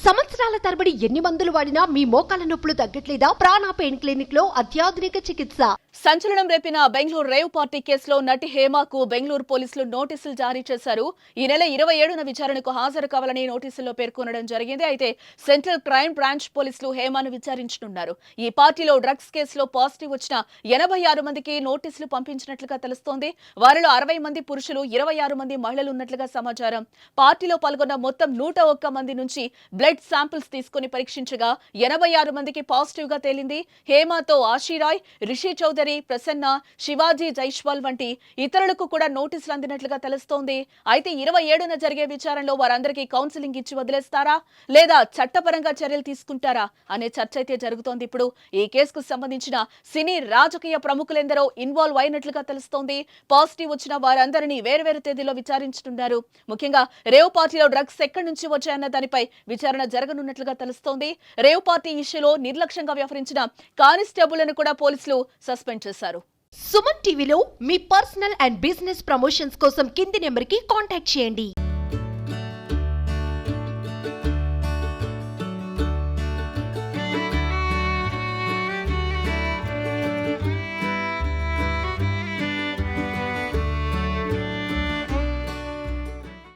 సంవత్సరాల తరబడి ఎన్ని మందులు వాడినా మీ మోకాల నొప్పులు తగ్గట్లేదా? ప్రాణ పెయిన్ క్లినిక్ లో అత్యాధునిక చికిత్స. సంచలనం రేపిన బెంగళూరు రేవ్ పార్టీ కేసులో నటి హేమకు బెంగళూరు పోలీసులు నోటీసులు జారీ చేశారు. ఈ నెల 27న విచారణకు హాజరు కావాలని నోటీసుల్లో పేర్కొనడం జరిగింది. అయితే సెంట్రల్ క్రైమ్ బ్రాంచ్ పోలీసులు హేమను విచారించనున్నారు. ఈ పార్టీలో డ్రగ్స్ కేసులో పాజిటివ్ వచ్చిన 86 మందికి నోటీసులు పంపించినట్లుగా తెలుస్తోంది. వారిలో 60 మంది పురుషులు, 26 మంది మహిళలు ఉన్నట్లుగా సమాచారం. పార్టీలో పాల్గొన్న మొత్తం 101 మంది నుంచి బ్లడ్ శాంపిల్స్ తీసుకుని పరీక్షించగా 86 మందికి పాజిటివ్ గా తేలింది. హేమతో ఆశీరాయ్, రిషి చౌదరి, ప్రసన్న, శివాజీ జైస్వాల్ వంటి ఇతరులకు కూడా నోటీసులు అందినట్లుగా తెలుస్తోంది. అయితే 27న జరిగే విచారణలో వారందరికీ కౌన్సిలింగ్ ఇచ్చి వదిలేస్తారా లేదా చట్టపరంగా చర్యలు తీసుకుంటారా అనే చర్చ అయితే జరుగుతోంది. ఇప్పుడు ఈ కేసుకు సంబంధించిన సినీ రాజకీయ ప్రముఖులెందరో ఇన్వాల్వ్ అయినట్లుగా తెలుస్తోంది. పాజిటివ్ వచ్చిన వారందరినీ వేర్వేరు తేదీలో విచారించనున్నారు. ముఖ్యంగా రేవ్ పార్టీలో డ్రగ్స్ ఎక్కడి నుంచి వచ్చాయన్న దానిపై విచారణ జరగనున్నట్లుగా తెలుస్తోంది. రేవ్ పార్టీ ఇష్యూలో నిర్లక్ష్యంగా వ్యవహరించిన కానిస్టేబుల్ను కూడా పోలీసులు సస్పెండ్ చేశారు. సుమన్ టీవీలో మీ పర్సనల్ అండ్ బిజినెస్ ప్రమోషన్స్ కోసం కింది నెంబర్కి కాంటాక్ట్ చేయండి.